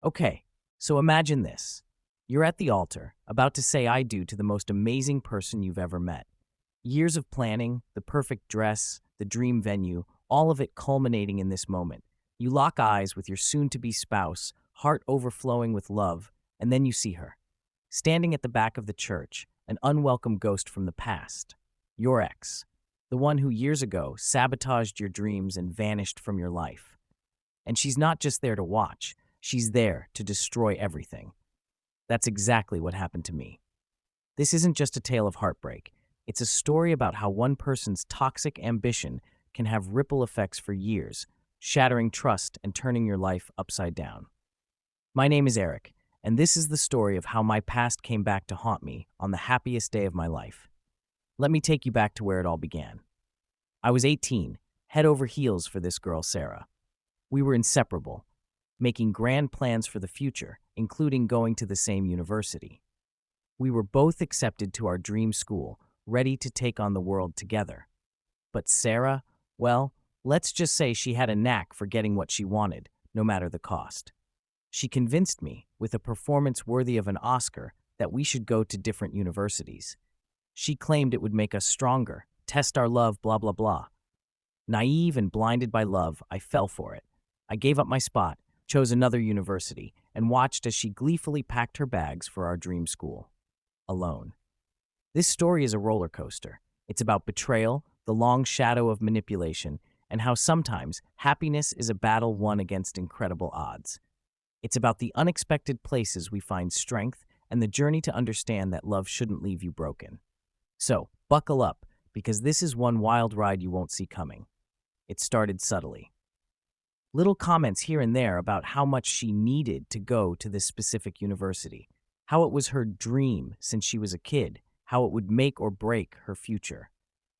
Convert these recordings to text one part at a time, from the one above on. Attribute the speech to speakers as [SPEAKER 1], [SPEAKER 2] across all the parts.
[SPEAKER 1] Okay, so imagine this. You're at the altar, about to say I do to the most amazing person you've ever met. Years of planning, the perfect dress, the dream venue, all of it culminating in this moment. You lock eyes with your soon-to-be spouse, heart overflowing with love, and then you see her. Standing at the back of the church, an unwelcome ghost from the past. Your ex. The one who years ago sabotaged your dreams and vanished from your life. And she's not just there to watch, she's there to destroy everything. That's exactly what happened to me. This isn't just a tale of heartbreak. It's a story about how one person's toxic ambition can have ripple effects for years, shattering trust and turning your life upside down. My name is Eric, and this is the story of how my past came back to haunt me on the happiest day of my life. Let me take you back to where it all began. I was 18, head over heels for this girl, Sarah. We were inseparable, making grand plans for the future, including going to the same university. We were both accepted to our dream school, ready to take on the world together. But Sarah, well, let's just say she had a knack for getting what she wanted, no matter the cost. She convinced me, with a performance worthy of an Oscar, that we should go to different universities. She claimed it would make us stronger, test our love, blah, blah, blah. Naive and blinded by love, I fell for it. I gave up my spot, chose another university, and watched as she gleefully packed her bags for our dream school. Alone. This story is a roller coaster. It's about betrayal, the long shadow of manipulation, and how sometimes happiness is a battle won against incredible odds. It's about the unexpected places we find strength and the journey to understand that love shouldn't leave you broken. So, buckle up, because this is one wild ride you won't see coming. It started subtly. Little comments here and there about how much she needed to go to this specific university, how it was her dream since she was a kid, how it would make or break her future.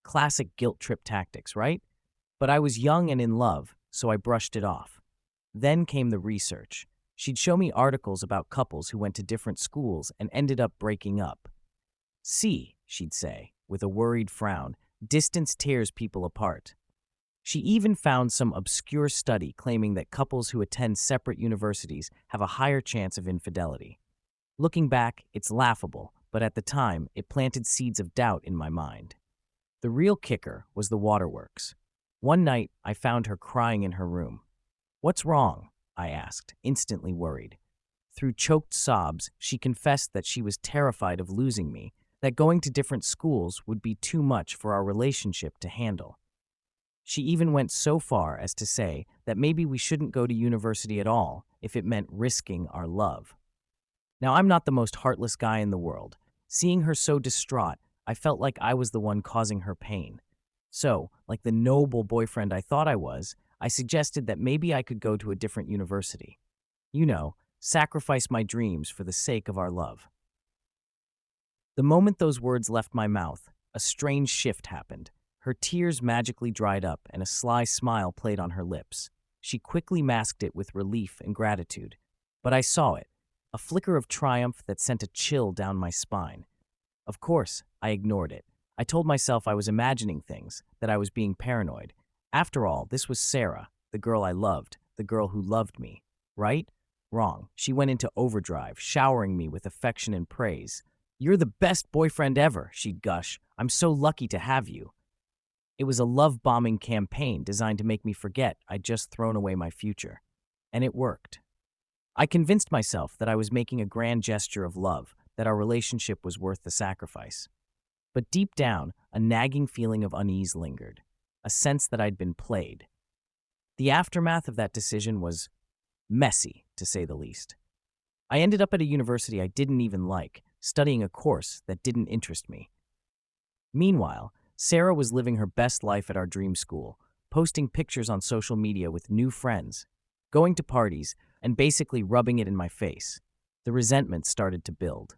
[SPEAKER 1] Classic guilt trip tactics, right? But I was young and in love, so I brushed it off. Then came the research. She'd show me articles about couples who went to different schools and ended up breaking up. See, she'd say, with a worried frown, distance tears people apart. She even found some obscure study claiming that couples who attend separate universities have a higher chance of infidelity. Looking back, it's laughable, but at the time, it planted seeds of doubt in my mind. The real kicker was the waterworks. One night, I found her crying in her room. "What's wrong?" I asked, instantly worried. Through choked sobs, she confessed that she was terrified of losing me, that going to different schools would be too much for our relationship to handle. She even went so far as to say that maybe we shouldn't go to university at all if it meant risking our love. Now, I'm not the most heartless guy in the world. Seeing her so distraught, I felt like I was the one causing her pain. So, like the noble boyfriend I thought I was, I suggested that maybe I could go to a different university. You know, sacrifice my dreams for the sake of our love. The moment those words left my mouth, a strange shift happened. Her tears magically dried up and a sly smile played on her lips. She quickly masked it with relief and gratitude. But I saw it, a flicker of triumph that sent a chill down my spine. Of course, I ignored it. I told myself I was imagining things, that I was being paranoid. After all, this was Sarah, the girl I loved, the girl who loved me. Right? Wrong. She went into overdrive, showering me with affection and praise. "You're the best boyfriend ever," she'd gush. "I'm so lucky to have you." It was a love-bombing campaign designed to make me forget I'd just thrown away my future. And it worked. I convinced myself that I was making a grand gesture of love, that our relationship was worth the sacrifice. But deep down, a nagging feeling of unease lingered, a sense that I'd been played. The aftermath of that decision was messy, to say the least. I ended up at a university I didn't even like, studying a course that didn't interest me. Meanwhile, Sarah was living her best life at our dream school, posting pictures on social media with new friends, going to parties, and basically rubbing it in my face. The resentment started to build.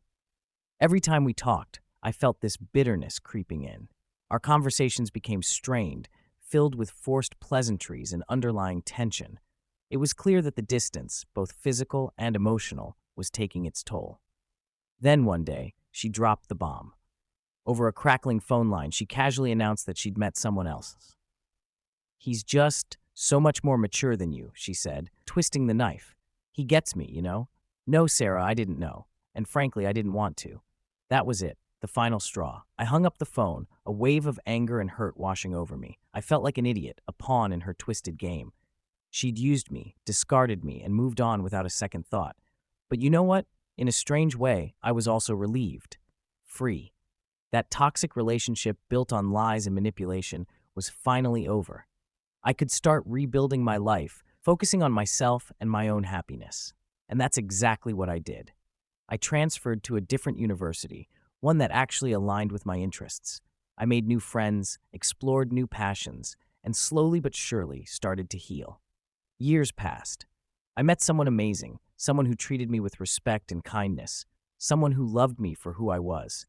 [SPEAKER 1] Every time we talked, I felt this bitterness creeping in. Our conversations became strained, filled with forced pleasantries and underlying tension. It was clear that the distance, both physical and emotional, was taking its toll. Then one day, she dropped the bomb. Over a crackling phone line, she casually announced that she'd met someone else. "He's just so much more mature than you," she said, twisting the knife. He gets me, you know? No, Sarah, I didn't know. And frankly, I didn't want to. That was it, the final straw. I hung up the phone, a wave of anger and hurt washing over me. I felt like an idiot, a pawn in her twisted game. She'd used me, discarded me, and moved on without a second thought. But you know what? In a strange way, I was also relieved. Free. That toxic relationship built on lies and manipulation was finally over. I could start rebuilding my life, focusing on myself and my own happiness. And that's exactly what I did. I transferred to a different university, one that actually aligned with my interests. I made new friends, explored new passions, and slowly but surely started to heal. Years passed. I met someone amazing, someone who treated me with respect and kindness, someone who loved me for who I was.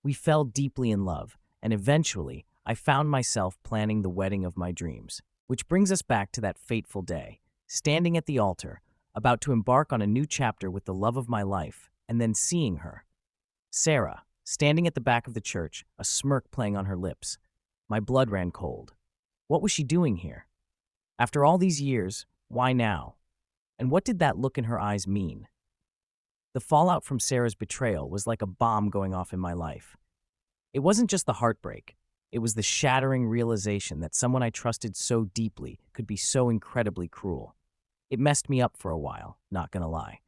[SPEAKER 1] We fell deeply in love, and eventually, I found myself planning the wedding of my dreams. Which brings us back to that fateful day, standing at the altar, about to embark on a new chapter with the love of my life, and then seeing her. Sarah, standing at the back of the church, a smirk playing on her lips. My blood ran cold. What was she doing here? After all these years, why now? And what did that look in her eyes mean? The fallout from Sarah's betrayal was like a bomb going off in my life. It wasn't just the heartbreak. It was the shattering realization that someone I trusted so deeply could be so incredibly cruel. It messed me up for a while, not gonna lie.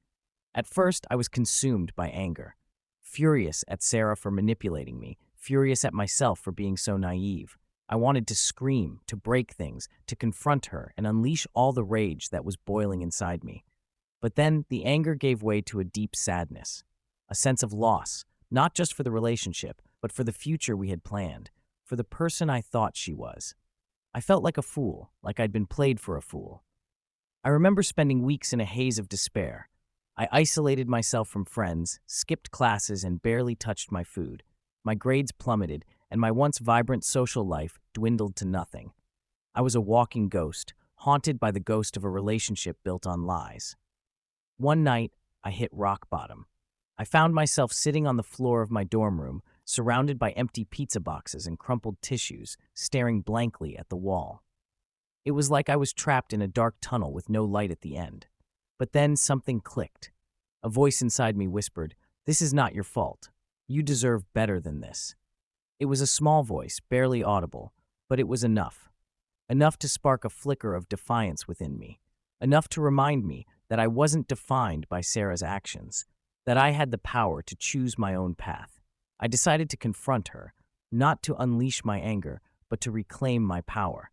[SPEAKER 1] At first, I was consumed by anger. Furious at Sarah for manipulating me, furious at myself for being so naive. I wanted to scream, to break things, to confront her and unleash all the rage that was boiling inside me. But then the anger gave way to a deep sadness, a sense of loss, not just for the relationship, but for the future we had planned, for the person I thought she was. I felt like a fool, like I'd been played for a fool. I remember spending weeks in a haze of despair. I isolated myself from friends, skipped classes, and barely touched my food. My grades plummeted, and my once vibrant social life dwindled to nothing. I was a walking ghost, haunted by the ghost of a relationship built on lies. One night, I hit rock bottom. I found myself sitting on the floor of my dorm room, surrounded by empty pizza boxes and crumpled tissues, staring blankly at the wall. It was like I was trapped in a dark tunnel with no light at the end. But then something clicked. A voice inside me whispered, "This is not your fault. You deserve better than this." It was a small voice, barely audible, but it was enough. Enough to spark a flicker of defiance within me. Enough to remind me that I wasn't defined by Sarah's actions, that I had the power to choose my own path. I decided to confront her, not to unleash my anger, but to reclaim my power.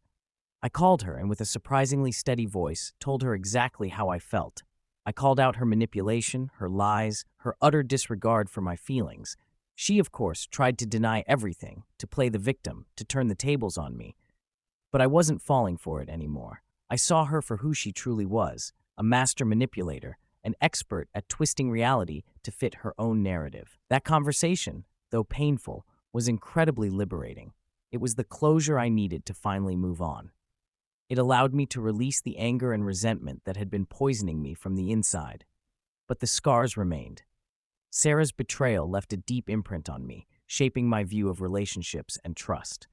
[SPEAKER 1] I called her and with a surprisingly steady voice told her exactly how I felt. I called out her manipulation, her lies, her utter disregard for my feelings. She, of course, tried to deny everything, to play the victim, to turn the tables on me. But I wasn't falling for it anymore. I saw her for who she truly was, a master manipulator, an expert at twisting reality to fit her own narrative. That conversation, though painful, was incredibly liberating. It was the closure I needed to finally move on. It allowed me to release the anger and resentment that had been poisoning me from the inside. But the scars remained. Sarah's betrayal left a deep imprint on me, shaping my view of relationships and trust.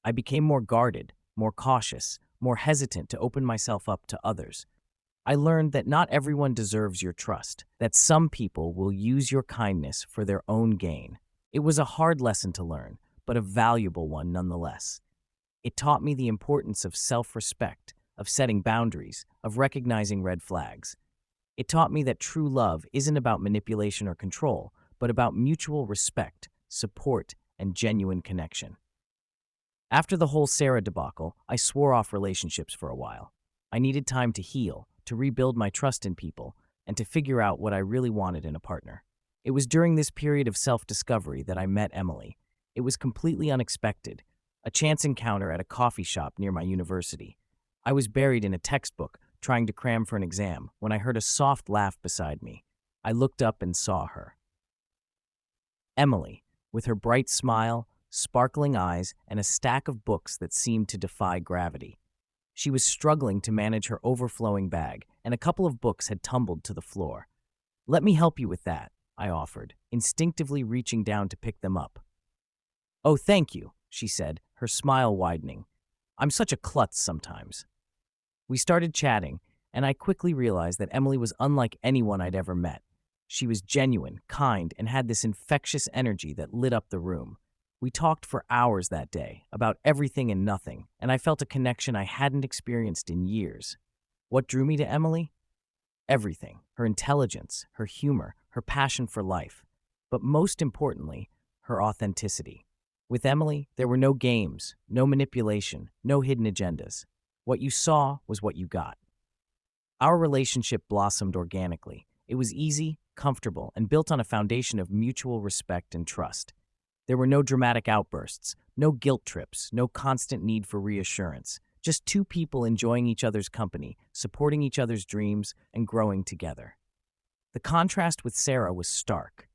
[SPEAKER 1] I became more guarded, more cautious, more hesitant to open myself up to others. I learned that not everyone deserves your trust, that some people will use your kindness for their own gain. It was a hard lesson to learn, but a valuable one nonetheless. It taught me the importance of self-respect, of setting boundaries, of recognizing red flags. It taught me that true love isn't about manipulation or control, but about mutual respect, support, and genuine connection. After the whole Sarah debacle, I swore off relationships for a while. I needed time to heal, to rebuild my trust in people, and to figure out what I really wanted in a partner. It was during this period of self-discovery that I met Emily. It was completely unexpected, a chance encounter at a coffee shop near my university. I was buried in a textbook, trying to cram for an exam, when I heard a soft laugh beside me. I looked up and saw her. Emily, with her bright smile, sparkling eyes, and a stack of books that seemed to defy gravity. She was struggling to manage her overflowing bag, and a couple of books had tumbled to the floor. "Let me help you with that," I offered, instinctively reaching down to pick them up. "Oh, thank you," she said, her smile widening. "I'm such a klutz sometimes." We started chatting, and I quickly realized that Emily was unlike anyone I'd ever met. She was genuine, kind, and had this infectious energy that lit up the room. We talked for hours that day, about everything and nothing, and I felt a connection I hadn't experienced in years. What drew me to Emily? Everything. Her intelligence, her humor, her passion for life. But most importantly, her authenticity. With Emily, there were no games, no manipulation, no hidden agendas. What you saw was what you got. Our relationship blossomed organically. It was easy, comfortable, and built on a foundation of mutual respect and trust. There were no dramatic outbursts, no guilt trips, no constant need for reassurance. Just two people enjoying each other's company, supporting each other's dreams, and growing together. The contrast with Sarah was stark.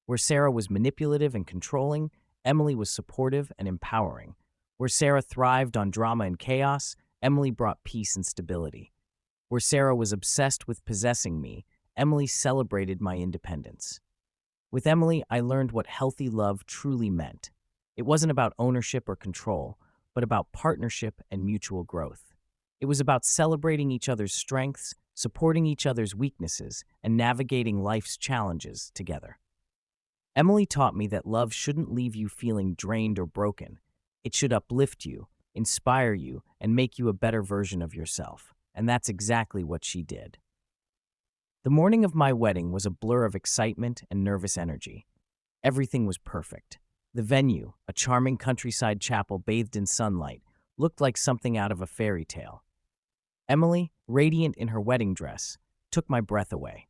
[SPEAKER 1] Where Sarah was manipulative and controlling, Emily was supportive and empowering. Where Sarah thrived on drama and chaos, Emily brought peace and stability. Where Sarah was obsessed with possessing me, Emily celebrated my independence. With Emily, I learned what healthy love truly meant. It wasn't about ownership or control, but about partnership and mutual growth. It was about celebrating each other's strengths, supporting each other's weaknesses, and navigating life's challenges together. Emily taught me that love shouldn't leave you feeling drained or broken. It should uplift you, inspire you, and make you a better version of yourself. And that's exactly what she did. The morning of my wedding was a blur of excitement and nervous energy. Everything was perfect. The venue, a charming countryside chapel bathed in sunlight, looked like something out of a fairy tale. Emily, radiant in her wedding dress, took my breath away.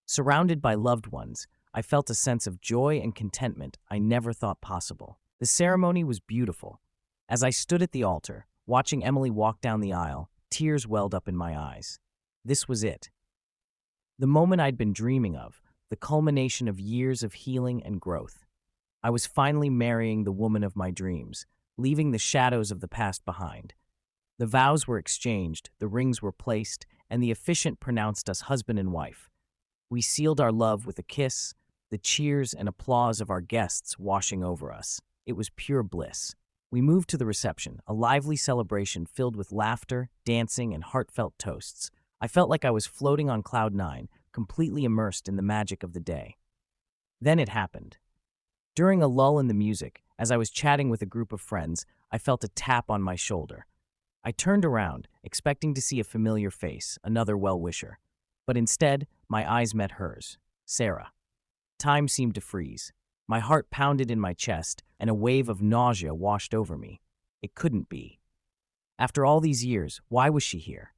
[SPEAKER 1] Surrounded by loved ones, I felt a sense of joy and contentment I never thought possible. The ceremony was beautiful. As I stood at the altar, watching Emily walk down the aisle, tears welled up in my eyes. This was it. The moment I'd been dreaming of, the culmination of years of healing and growth. I was finally marrying the woman of my dreams, leaving the shadows of the past behind. The vows were exchanged, the rings were placed, and the officiant pronounced us husband and wife. We sealed our love with a kiss, the cheers and applause of our guests washing over us. It was pure bliss. We moved to the reception, a lively celebration filled with laughter, dancing, and heartfelt toasts. I felt like I was floating on cloud nine, completely immersed in the magic of the day. Then it happened. During a lull in the music, as I was chatting with a group of friends, I felt a tap on my shoulder. I turned around, expecting to see a familiar face, another well-wisher. But instead, my eyes met hers, Sarah. Time seemed to freeze. My heart pounded in my chest, and a wave of nausea washed over me. It couldn't be. After all these years, why was she here?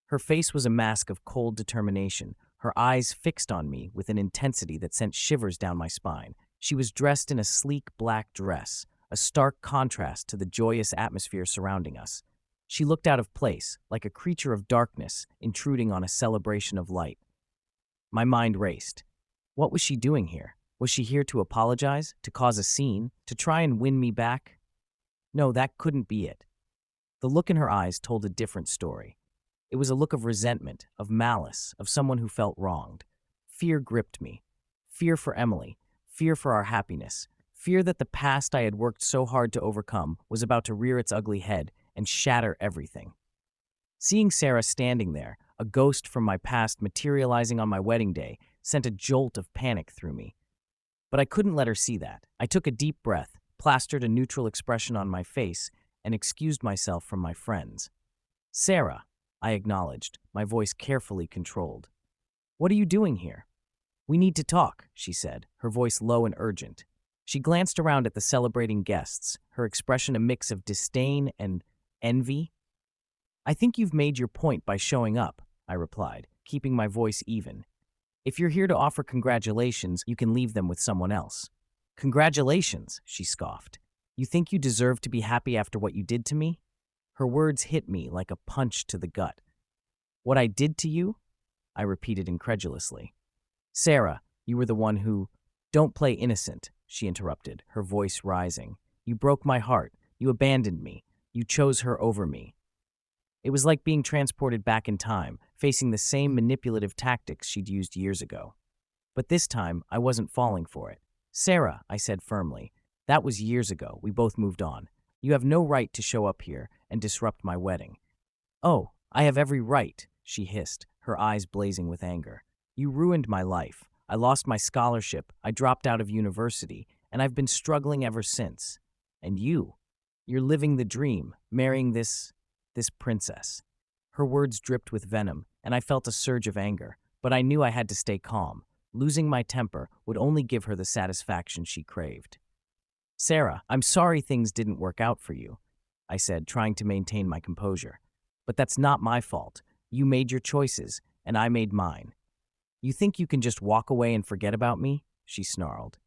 [SPEAKER 1] Her face was a mask of cold determination, her eyes fixed on me with an intensity that sent shivers down my spine. She was dressed in a sleek black dress, a stark contrast to the joyous atmosphere surrounding us. She looked out of place, like a creature of darkness intruding on a celebration of light. My mind raced. What was she doing here? Was she here to apologize, to cause a scene, to try and win me back? No, that couldn't be it. The look in her eyes told a different story. It was a look of resentment, of malice, of someone who felt wronged. Fear gripped me. Fear for Emily, fear for our happiness, fear that the past I had worked so hard to overcome was about to rear its ugly head and shatter everything. Seeing Sarah standing there, a ghost from my past materializing on my wedding day, sent a jolt of panic through me. But I couldn't let her see that. I took a deep breath, plastered a neutral expression on my face, and excused myself from my friends. Sarah, I acknowledged, my voice carefully controlled. What are you doing here? We need to talk, she said, her voice low and urgent. She glanced around at the celebrating guests, her expression a mix of disdain and envy. I think you've made your point by showing up, I replied, keeping my voice even. If you're here to offer congratulations, you can leave them with someone else. Congratulations, she scoffed. You think you deserve to be happy after what you did to me? Her words hit me like a punch to the gut. What I did to you? I repeated incredulously. Sarah, you were the one who— Don't play innocent, she interrupted, her voice rising. You broke my heart. You abandoned me. You chose her over me. It was like being transported back in time, facing the same manipulative tactics she'd used years ago. But this time, I wasn't falling for it. Sarah, I said firmly, that was years ago. We both moved on. You have no right to show up here and disrupt my wedding. Oh, I have every right. she hissed, her eyes blazing with anger. You ruined my life. I lost my scholarship, I dropped out of university, and I've been struggling ever since. And you're living the dream, marrying this princess. Her words dripped with venom, and I felt a surge of anger, but I knew I had to stay calm. Losing my temper would only give her the satisfaction she craved. Sarah, I'm sorry things didn't work out for you, I said, trying to maintain my composure. But that's not my fault. You made your choices, and I made mine. You think you can just walk away and forget about me? She snarled.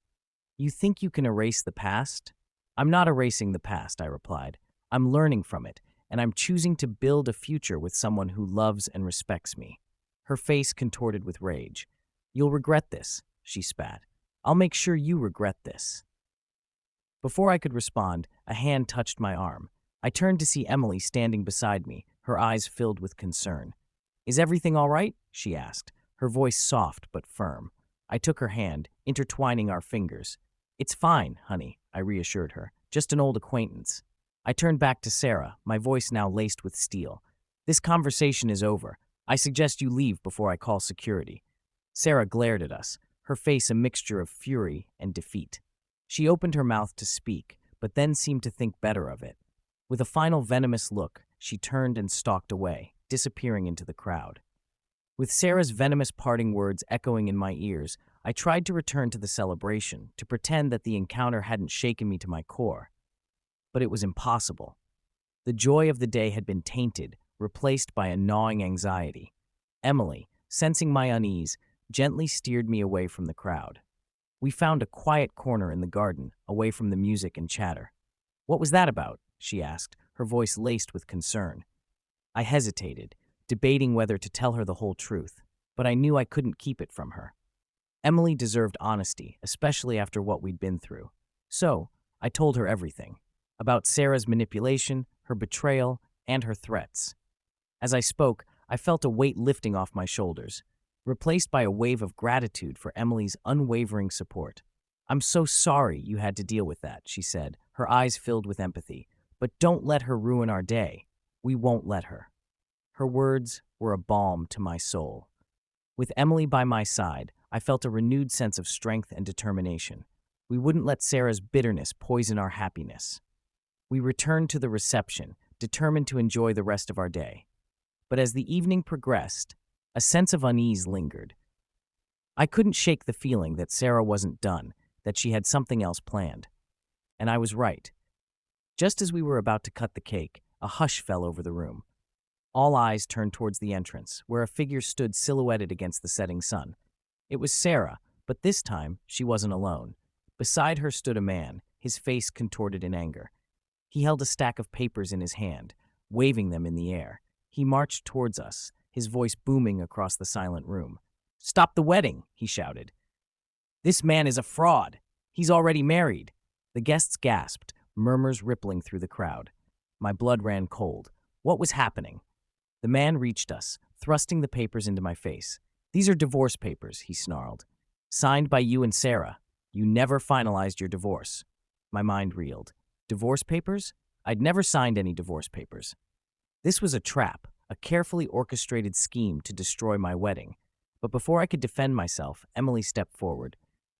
[SPEAKER 1] You think you can erase the past? I'm not erasing the past, I replied. I'm learning from it, and I'm choosing to build a future with someone who loves and respects me. Her face contorted with rage. You'll regret this, she spat. I'll make sure you regret this. Before I could respond, a hand touched my arm. I turned to see Emily standing beside me, her eyes filled with concern. Is everything all right? She asked, her voice soft but firm. I took her hand, intertwining our fingers. It's fine, honey, I reassured her. Just an old acquaintance. I turned back to Sarah, my voice now laced with steel. This conversation is over. I suggest you leave before I call security. Sarah glared at us, her face a mixture of fury and defeat. She opened her mouth to speak, but then seemed to think better of it. With a final venomous look, she turned and stalked away, disappearing into the crowd. With Sarah's venomous parting words echoing in my ears, I tried to return to the celebration, to pretend that the encounter hadn't shaken me to my core. But it was impossible. The joy of the day had been tainted, replaced by a gnawing anxiety. Emily, sensing my unease, gently steered me away from the crowd. We found a quiet corner in the garden, away from the music and chatter. What was that about? She asked, her voice laced with concern. I hesitated, debating whether to tell her the whole truth, but I knew I couldn't keep it from her. Emily deserved honesty, especially after what we'd been through. So, I told her everything. About Sarah's manipulation, her betrayal, and her threats. As I spoke, I felt a weight lifting off my shoulders, replaced by a wave of gratitude for Emily's unwavering support. I'm so sorry you had to deal with that, she said, her eyes filled with empathy. But don't let her ruin our day. We won't let her. Her words were a balm to my soul. With Emily by my side, I felt a renewed sense of strength and determination. We wouldn't let Sarah's bitterness poison our happiness. We returned to the reception, determined to enjoy the rest of our day. But as the evening progressed, a sense of unease lingered. I couldn't shake the feeling that Sarah wasn't done, that she had something else planned. And I was right. Just as we were about to cut the cake, a hush fell over the room. All eyes turned towards the entrance, where a figure stood silhouetted against the setting sun. It was Sarah, but this time she wasn't alone. Beside her stood a man, his face contorted in anger. He held a stack of papers in his hand, waving them in the air. He marched towards us, his voice booming across the silent room. "Stop the wedding," he shouted. "This man is a fraud. He's already married." The guests gasped, murmurs rippling through the crowd. My blood ran cold. What was happening? The man reached us, thrusting the papers into my face. "These are divorce papers," he snarled. "Signed by you and Sarah. You never finalized your divorce." My mind reeled. Divorce papers? I'd never signed any divorce papers. This was a trap, a carefully orchestrated scheme to destroy my wedding. But before I could defend myself, Emily stepped forward.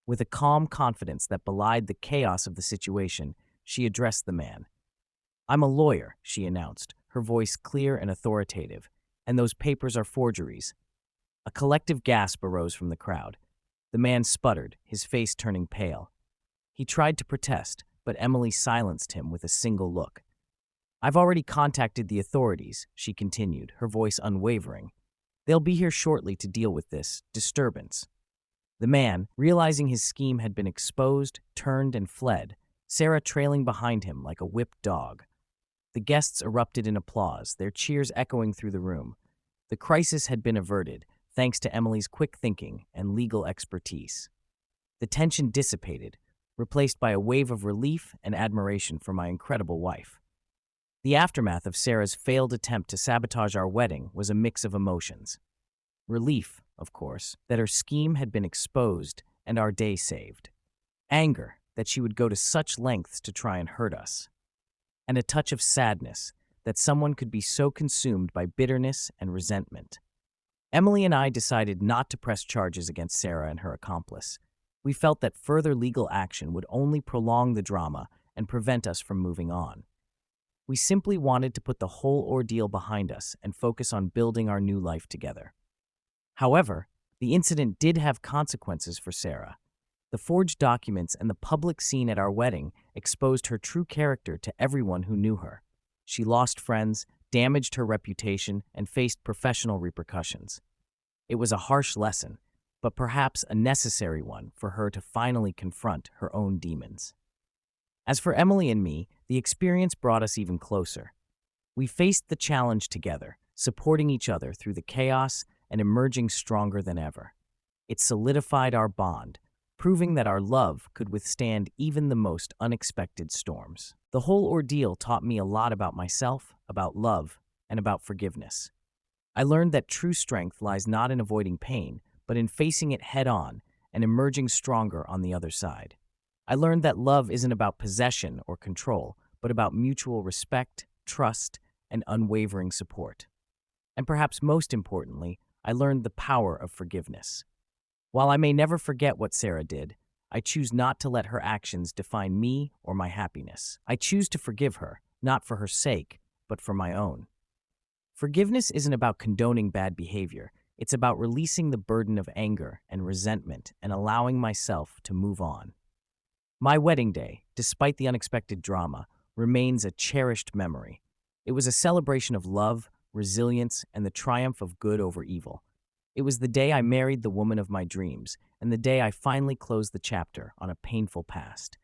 [SPEAKER 1] With a calm confidence that belied the chaos of the situation, she addressed the man. "I'm a lawyer," she announced, her voice clear and authoritative, "and those papers are forgeries." A collective gasp arose from the crowd. The man sputtered, his face turning pale. He tried to protest, but Emily silenced him with a single look. "I've already contacted the authorities," she continued, her voice unwavering. "They'll be here shortly to deal with this disturbance." The man, realizing his scheme had been exposed, turned and fled, Sarah trailing behind him like a whipped dog. The guests erupted in applause, their cheers echoing through the room. The crisis had been averted, thanks to Emily's quick thinking and legal expertise. The tension dissipated, replaced by a wave of relief and admiration for my incredible wife. The aftermath of Sarah's failed attempt to sabotage our wedding was a mix of emotions. Relief, of course, that her scheme had been exposed and our day saved. Anger that she would go to such lengths to try and hurt us. And a touch of sadness that someone could be so consumed by bitterness and resentment Emily and I decided not to press charges against Sarah and her accomplice. We felt that further legal action would only prolong the drama and prevent us from moving on. We simply wanted to put the whole ordeal behind us and focus on building our new life together. However, the incident did have consequences for Sarah. The forged documents and the public scene at our wedding exposed her true character to everyone who knew her. She lost friends, damaged her reputation, and faced professional repercussions. It was a harsh lesson, but perhaps a necessary one for her to finally confront her own demons. As for Emily and me, the experience brought us even closer. We faced the challenge together, supporting each other through the chaos and emerging stronger than ever. It solidified our bond, proving that our love could withstand even the most unexpected storms. The whole ordeal taught me a lot about myself, about love, and about forgiveness. I learned that true strength lies not in avoiding pain, but in facing it head-on and emerging stronger on the other side. I learned that love isn't about possession or control, but about mutual respect, trust, and unwavering support. And perhaps most importantly, I learned the power of forgiveness. While I may never forget what Sarah did, I choose not to let her actions define me or my happiness. I choose to forgive her, not for her sake, but for my own. Forgiveness isn't about condoning bad behavior. It's about releasing the burden of anger and resentment and allowing myself to move on. My wedding day, despite the unexpected drama, remains a cherished memory. It was a celebration of love, resilience, and the triumph of good over evil. It was the day I married the woman of my dreams, and the day I finally closed the chapter on a painful past.